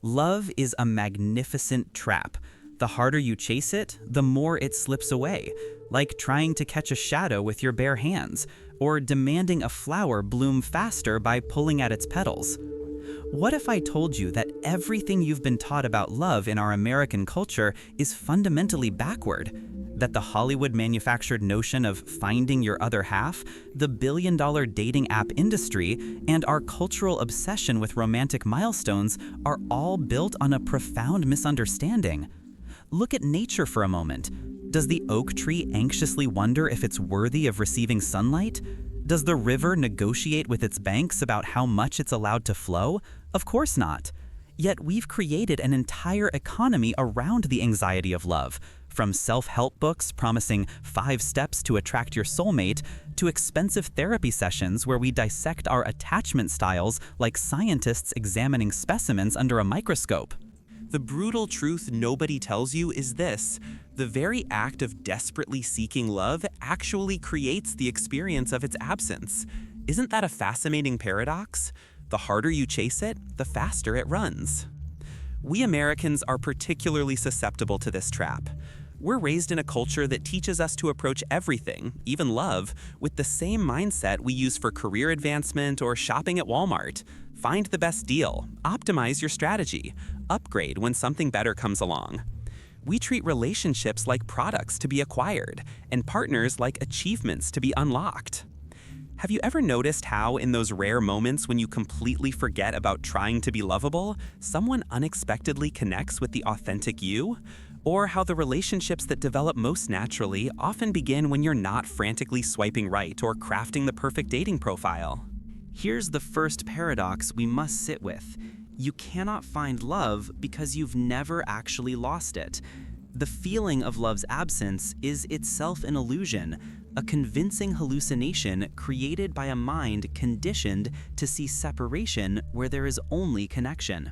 Love is a magnificent trap. The harder you chase it, the more it slips away, like trying to catch a shadow with your bare hands, or demanding a flower bloom faster by pulling at its petals. What if I told you that everything you've been taught about love in our American culture is fundamentally backward? That the Hollywood-manufactured notion of finding your other half, the billion-dollar dating app industry, and our cultural obsession with romantic milestones are all built on a profound misunderstanding? Look at nature for a moment. Does the oak tree anxiously wonder if it's worthy of receiving sunlight? Does the river negotiate with its banks about how much it's allowed to flow? Of course not. Yet we've created an entire economy around the anxiety of love, from self-help books promising 5 steps to attract your soulmate, to expensive therapy sessions where we dissect our attachment styles like scientists examining specimens under a microscope. The brutal truth nobody tells you is this: the very act of desperately seeking love actually creates the experience of its absence. Isn't that a fascinating paradox? The harder you chase it, the faster it runs. We Americans are particularly susceptible to this trap. We're raised in a culture that teaches us to approach everything, even love, with the same mindset we use for career advancement or shopping at Walmart. Find the best deal, optimize your strategy, upgrade when something better comes along. We treat relationships like products to be acquired, and partners like achievements to be unlocked. Have you ever noticed how, in those rare moments when you completely forget about trying to be lovable, someone unexpectedly connects with the authentic you? Or how the relationships that develop most naturally often begin when you're not frantically swiping right or crafting the perfect dating profile? Here's the first paradox we must sit with. You cannot find love because you've never actually lost it. The feeling of love's absence is itself an illusion, a convincing hallucination created by a mind conditioned to see separation where there is only connection.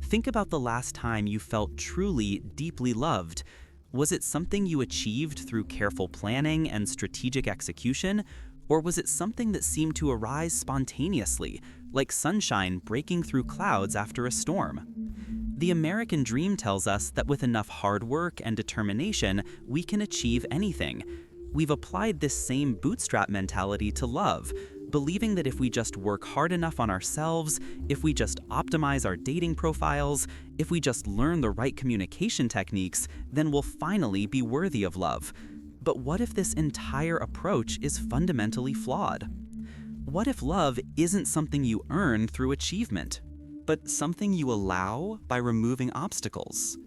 Think about the last time you felt truly, deeply loved. Was it something you achieved through careful planning and strategic execution? Or was it something that seemed to arise spontaneously, like sunshine breaking through clouds after a storm? The American dream tells us that with enough hard work and determination, we can achieve anything. We've applied this same bootstrap mentality to love, believing that if we just work hard enough on ourselves, if we just optimize our dating profiles, if we just learn the right communication techniques, then we'll finally be worthy of love. But what if this entire approach is fundamentally flawed? What if love isn't something you earn through achievement, but something you allow by removing obstacles?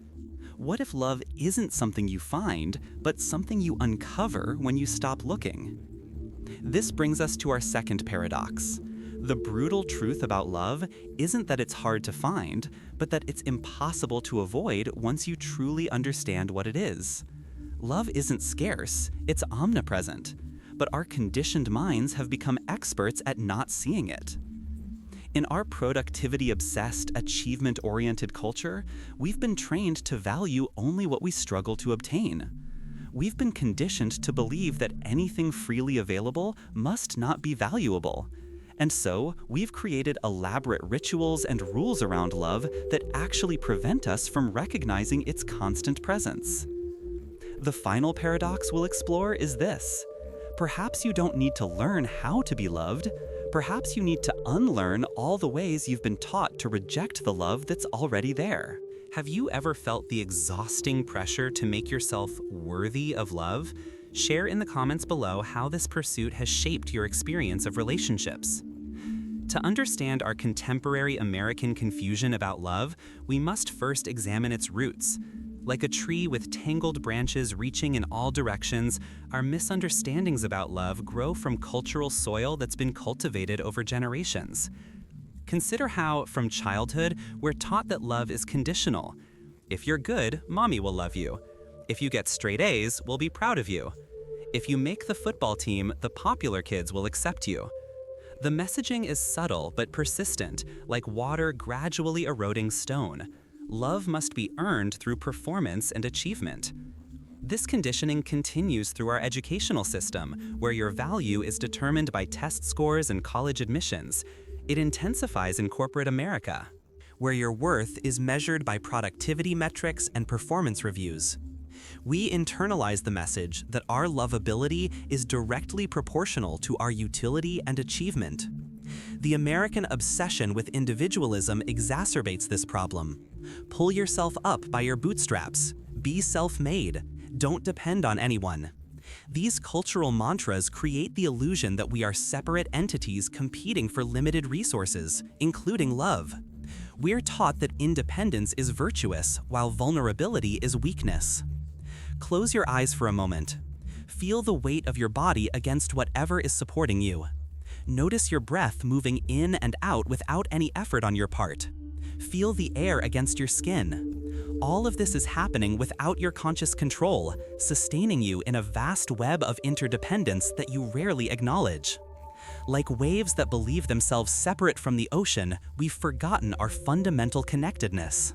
What if love isn't something you find, but something you uncover when you stop looking? This brings us to our second paradox. The brutal truth about love isn't that it's hard to find, but that it's impossible to avoid once you truly understand what it is. Love isn't scarce, it's omnipresent, but our conditioned minds have become experts at not seeing it. In our productivity-obsessed, achievement-oriented culture, we've been trained to value only what we struggle to obtain. We've been conditioned to believe that anything freely available must not be valuable. And so, we've created elaborate rituals and rules around love that actually prevent us from recognizing its constant presence. The final paradox we'll explore is this: perhaps you don't need to learn how to be loved. Perhaps you need to unlearn all the ways you've been taught to reject the love that's already there. Have you ever felt the exhausting pressure to make yourself worthy of love? Share in the comments below how this pursuit has shaped your experience of relationships. To understand our contemporary American confusion about love, we must first examine its roots. Like a tree with tangled branches reaching in all directions, our misunderstandings about love grow from cultural soil that's been cultivated over generations. Consider how, from childhood, we're taught that love is conditional. If you're good, mommy will love you. If you get straight A's, we'll be proud of you. If you make the football team, the popular kids will accept you. The messaging is subtle but persistent, like water gradually eroding stone. Love must be earned through performance and achievement. This conditioning continues through our educational system, where your value is determined by test scores and college admissions. It intensifies in corporate America. where your worth is measured by productivity metrics and performance reviews. We internalize the message that our lovability is directly proportional to our utility and achievement. The American obsession with individualism exacerbates this problem. Pull yourself up by your bootstraps. Be self-made. Don't depend on anyone. These cultural mantras create the illusion that we are separate entities competing for limited resources, including love. We're taught that independence is virtuous, while vulnerability is weakness. Close your eyes for a moment. Feel the weight of your body against whatever is supporting you. Notice your breath moving in and out without any effort on your part. Feel the air against your skin. All of this is happening without your conscious control, sustaining you in a vast web of interdependence that you rarely acknowledge. Like waves that believe themselves separate from the ocean, we've forgotten our fundamental connectedness.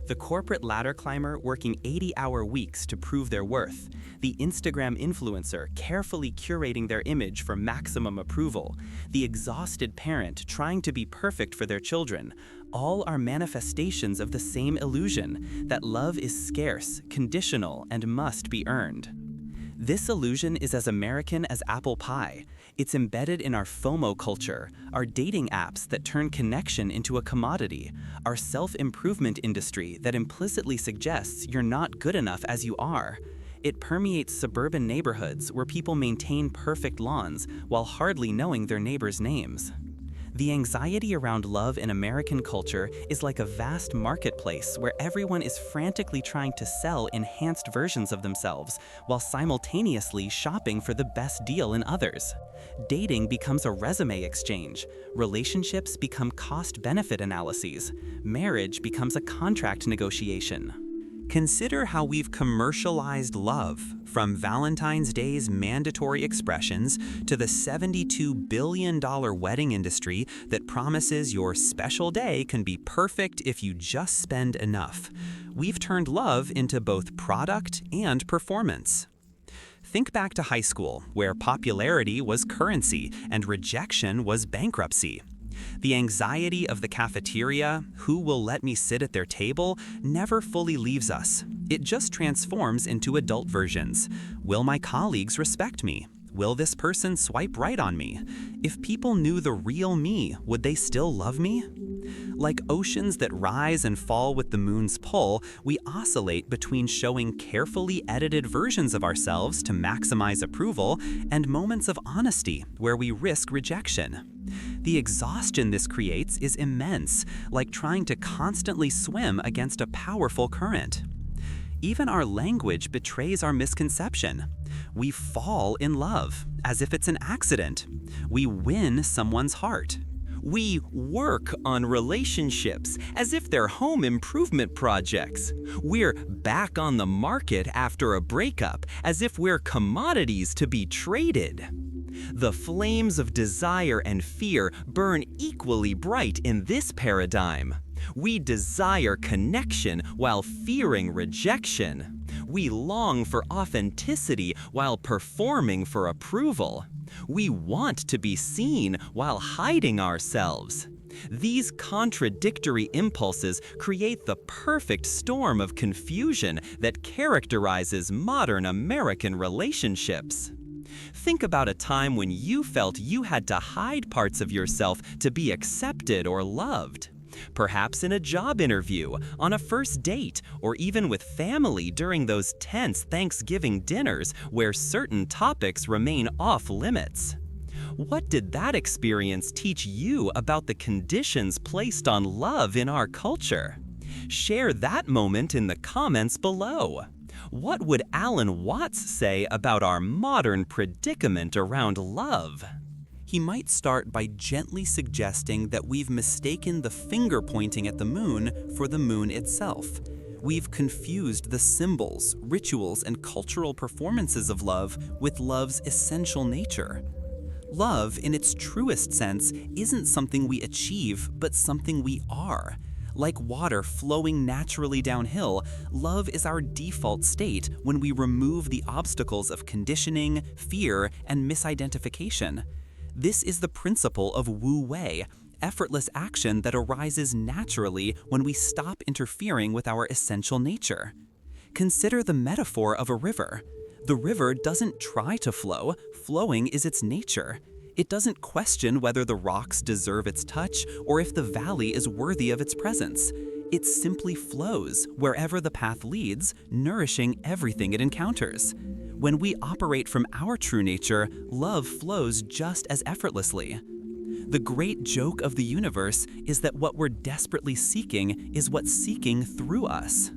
The corporate ladder climber working 80-hour weeks to prove their worth, the Instagram influencer carefully curating their image for maximum approval, the exhausted parent trying to be perfect for their children, all are manifestations of the same illusion that love is scarce, conditional, and must be earned. This illusion is as American as apple pie. It's embedded in our FOMO culture, our dating apps that turn connection into a commodity, our self-improvement industry that implicitly suggests you're not good enough as you are. It permeates suburban neighborhoods where people maintain perfect lawns while hardly knowing their neighbors' names. The anxiety around love in American culture is like a vast marketplace where everyone is frantically trying to sell enhanced versions of themselves while simultaneously shopping for the best deal in others. Dating becomes a resume exchange. Relationships become cost-benefit analyses. Marriage becomes a contract negotiation. Consider how we've commercialized love, from Valentine's Day's mandatory expressions to the $72 billion wedding industry that promises your special day can be perfect if you just spend enough. We've turned love into both product and performance. Think back to high school, where popularity was currency and rejection was bankruptcy. The anxiety of the cafeteria, who will let me sit at their table, never fully leaves us. It just transforms into adult versions. Will my colleagues respect me? Will this person swipe right on me? If people knew the real me, would they still love me? Like oceans that rise and fall with the moon's pull, we oscillate between showing carefully edited versions of ourselves to maximize approval and moments of honesty where we risk rejection. The exhaustion this creates is immense, like trying to constantly swim against a powerful current. Even our language betrays our misconception. We fall in love, as if it's an accident. We win someone's heart. We work on relationships as if they're home improvement projects. We're back on the market after a breakup as if we're commodities to be traded. The flames of desire and fear burn equally bright in this paradigm. We desire connection while fearing rejection. We long for authenticity while performing for approval. We want to be seen while hiding ourselves. These contradictory impulses create the perfect storm of confusion that characterizes modern American relationships. Think about a time when you felt you had to hide parts of yourself to be accepted or loved. Perhaps in a job interview, on a first date, or even with family during those tense Thanksgiving dinners where certain topics remain off limits. What did that experience teach you about the conditions placed on love in our culture? Share that moment in the comments below. What would Alan Watts say about our modern predicament around love? He might start by gently suggesting that we've mistaken the finger pointing at the moon for the moon itself. We've confused the symbols, rituals, and cultural performances of love with love's essential nature. Love, in its truest sense, isn't something we achieve, but something we are. Like water flowing naturally downhill, love is our default state when we remove the obstacles of conditioning, fear, and misidentification. This is the principle of Wu Wei, effortless action that arises naturally when we stop interfering with our essential nature. Consider the metaphor of a river. The river doesn't try to flow, flowing is its nature. It doesn't question whether the rocks deserve its touch or if the valley is worthy of its presence. It simply flows wherever the path leads, nourishing everything it encounters. When we operate from our true nature, love flows just as effortlessly. The great joke of the universe is that what we're desperately seeking is what's seeking through us.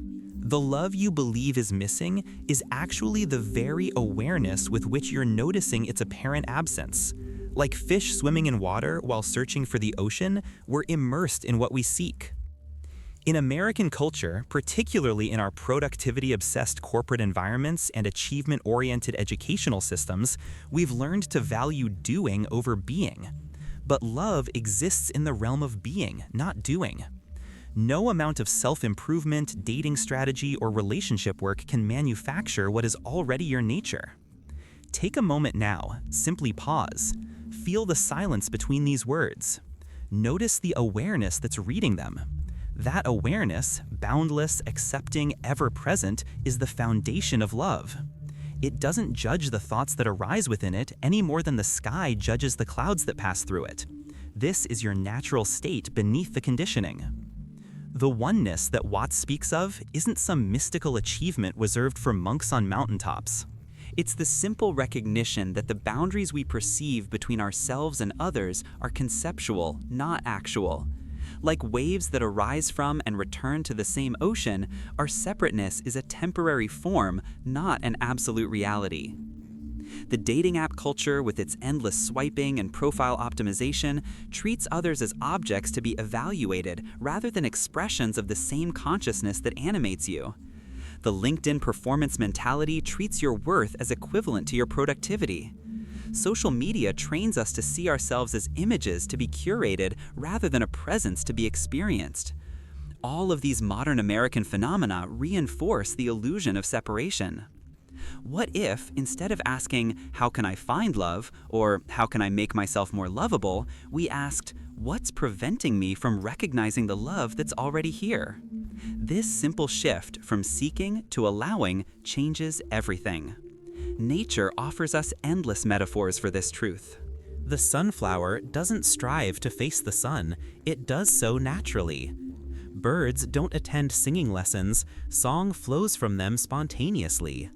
The love you believe is missing is actually the very awareness with which you're noticing its apparent absence. Like fish swimming in water while searching for the ocean, we're immersed in what we seek. In American culture, particularly in our productivity-obsessed corporate environments and achievement-oriented educational systems, we've learned to value doing over being. But love exists in the realm of being, not doing. No amount of self-improvement, dating strategy, or relationship work can manufacture what is already your nature. Take a moment now, simply pause. Feel the silence between these words. Notice the awareness that's reading them. That awareness, boundless, accepting, ever-present, is the foundation of love. It doesn't judge the thoughts that arise within it any more than the sky judges the clouds that pass through it. This is your natural state beneath the conditioning. The oneness that Watts speaks of isn't some mystical achievement reserved for monks on mountaintops. It's the simple recognition that the boundaries we perceive between ourselves and others are conceptual, not actual. Like waves that arise from and return to the same ocean, our separateness is a temporary form, not an absolute reality. The dating app culture, with its endless swiping and profile optimization, treats others as objects to be evaluated rather than expressions of the same consciousness that animates you. The LinkedIn performance mentality treats your worth as equivalent to your productivity. Social media trains us to see ourselves as images to be curated rather than a presence to be experienced. All of these modern American phenomena reinforce the illusion of separation. What if, instead of asking, "How can I find love?" or "How can I make myself more lovable?" we asked, "What's preventing me from recognizing the love that's already here?" This simple shift from seeking to allowing changes everything. Nature offers us endless metaphors for this truth. The sunflower doesn't strive to face the sun, it does so naturally. Birds don't attend singing lessons, song flows from them spontaneously.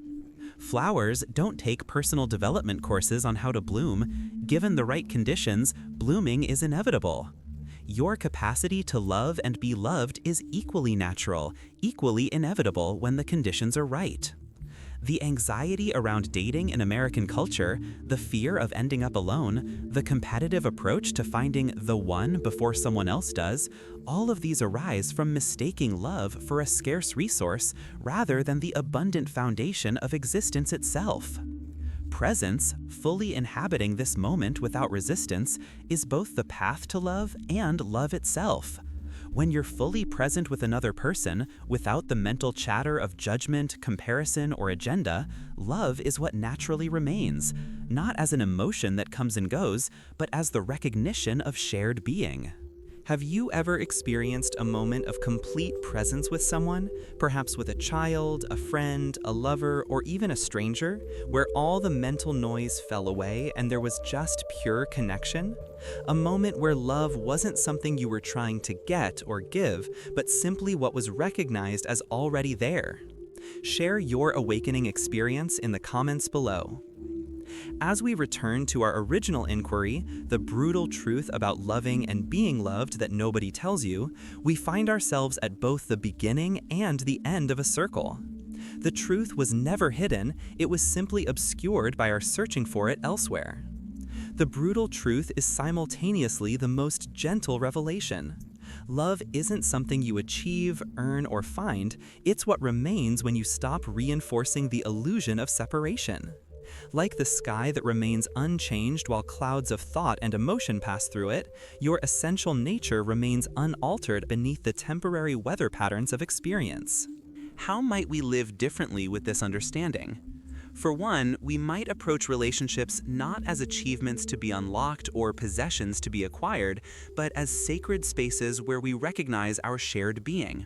Flowers don't take personal development courses on how to bloom. Given the right conditions, blooming is inevitable. Your capacity to love and be loved is equally natural, equally inevitable when the conditions are right. The anxiety around dating in American culture, the fear of ending up alone, the competitive approach to finding the one before someone else does, all of these arise from mistaking love for a scarce resource rather than the abundant foundation of existence itself. Presence, fully inhabiting this moment without resistance, is both the path to love and love itself. When you're fully present with another person, without the mental chatter of judgment, comparison, or agenda, love is what naturally remains, not as an emotion that comes and goes, but as the recognition of shared being. Have you ever experienced a moment of complete presence with someone, perhaps with a child, a friend, a lover, or even a stranger, where all the mental noise fell away and there was just pure connection? A moment where love wasn't something you were trying to get or give, but simply what was recognized as already there. Share your awakening experience in the comments below. As we return to our original inquiry, the brutal truth about loving and being loved that nobody tells you, we find ourselves at both the beginning and the end of a circle. The truth was never hidden, it was simply obscured by our searching for it elsewhere. The brutal truth is simultaneously the most gentle revelation. Love isn't something you achieve, earn, or find, it's what remains when you stop reinforcing the illusion of separation. Like the sky that remains unchanged while clouds of thought and emotion pass through it, your essential nature remains unaltered beneath the temporary weather patterns of experience. How might we live differently with this understanding? For one, we might approach relationships not as achievements to be unlocked or possessions to be acquired, but as sacred spaces where we recognize our shared being.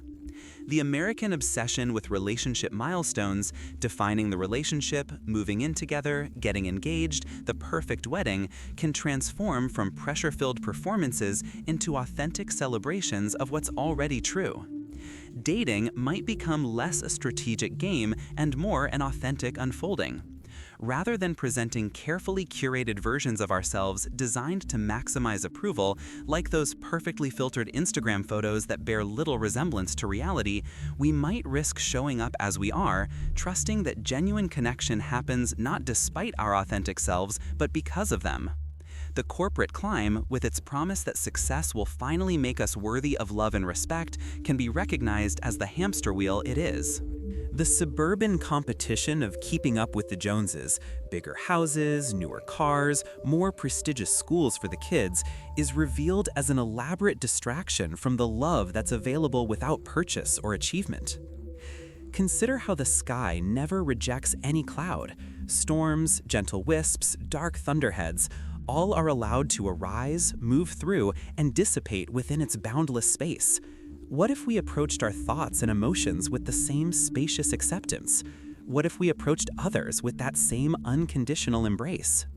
The American obsession with relationship milestones, defining the relationship, moving in together, getting engaged, the perfect wedding, can transform from pressure-filled performances into authentic celebrations of what's already true. Dating might become less a strategic game and more an authentic unfolding. Rather than presenting carefully curated versions of ourselves designed to maximize approval, like those perfectly filtered Instagram photos that bear little resemblance to reality, we might risk showing up as we are, trusting that genuine connection happens not despite our authentic selves, but because of them. The corporate climb, with its promise that success will finally make us worthy of love and respect, can be recognized as the hamster wheel it is. The suburban competition of keeping up with the Joneses, bigger houses, newer cars, more prestigious schools for the kids, is revealed as an elaborate distraction from the love that's available without purchase or achievement. Consider how the sky never rejects any cloud. Storms, gentle wisps, dark thunderheads, all are allowed to arise, move through, and dissipate within its boundless space. What if we approached our thoughts and emotions with the same spacious acceptance? What if we approached others with that same unconditional embrace?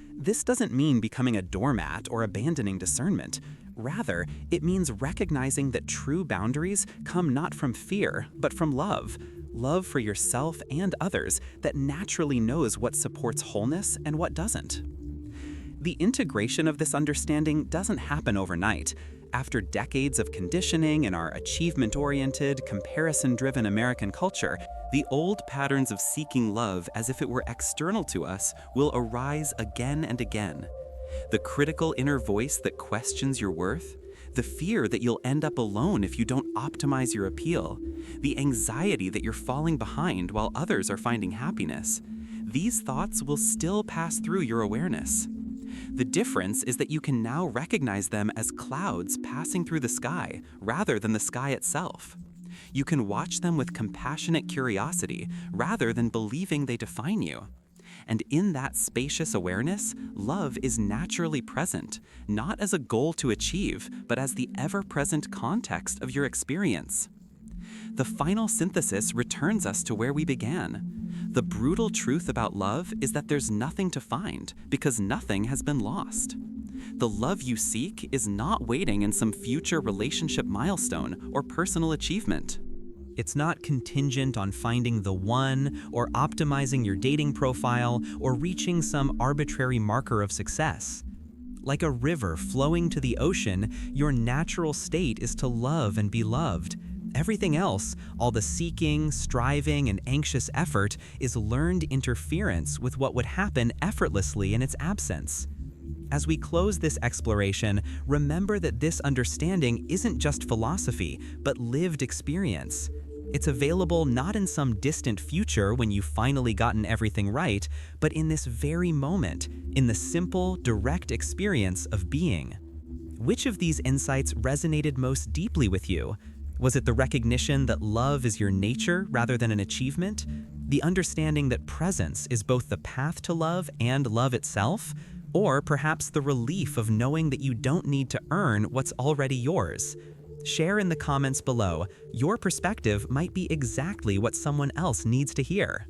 This doesn't mean becoming a doormat or abandoning discernment. Rather, it means recognizing that true boundaries come not from fear, but from love. Love for yourself and others that naturally knows what supports wholeness and what doesn't. The integration of this understanding doesn't happen overnight. After decades of conditioning in our achievement-oriented, comparison-driven American culture, the old patterns of seeking love as if it were external to us will arise again and again. The critical inner voice that questions your worth, the fear that you'll end up alone if you don't optimize your appeal, the anxiety that you're falling behind while others are finding happiness, these thoughts will still pass through your awareness. The difference is that you can now recognize them as clouds passing through the sky, rather than the sky itself. You can watch them with compassionate curiosity, rather than believing they define you. And in that spacious awareness, love is naturally present, not as a goal to achieve, but as the ever-present context of your experience. The final synthesis returns us to where we began. The brutal truth about love is that there's nothing to find, because nothing has been lost. The love you seek is not waiting in some future relationship milestone or personal achievement. It's not contingent on finding the one, or optimizing your dating profile, or reaching some arbitrary marker of success. Like a river flowing to the ocean, your natural state is to love and be loved. Everything else, all the seeking, striving, and anxious effort, is learned interference with what would happen effortlessly in its absence. As we close this exploration, remember that this understanding isn't just philosophy, but lived experience. It's available not in some distant future when you've finally gotten everything right, but in this very moment, in the simple, direct experience of being. Which of these insights resonated most deeply with you? Was it the recognition that love is your nature rather than an achievement? The understanding that presence is both the path to love and love itself? Or perhaps the relief of knowing that you don't need to earn what's already yours? Share in the comments below. Your perspective might be exactly what someone else needs to hear.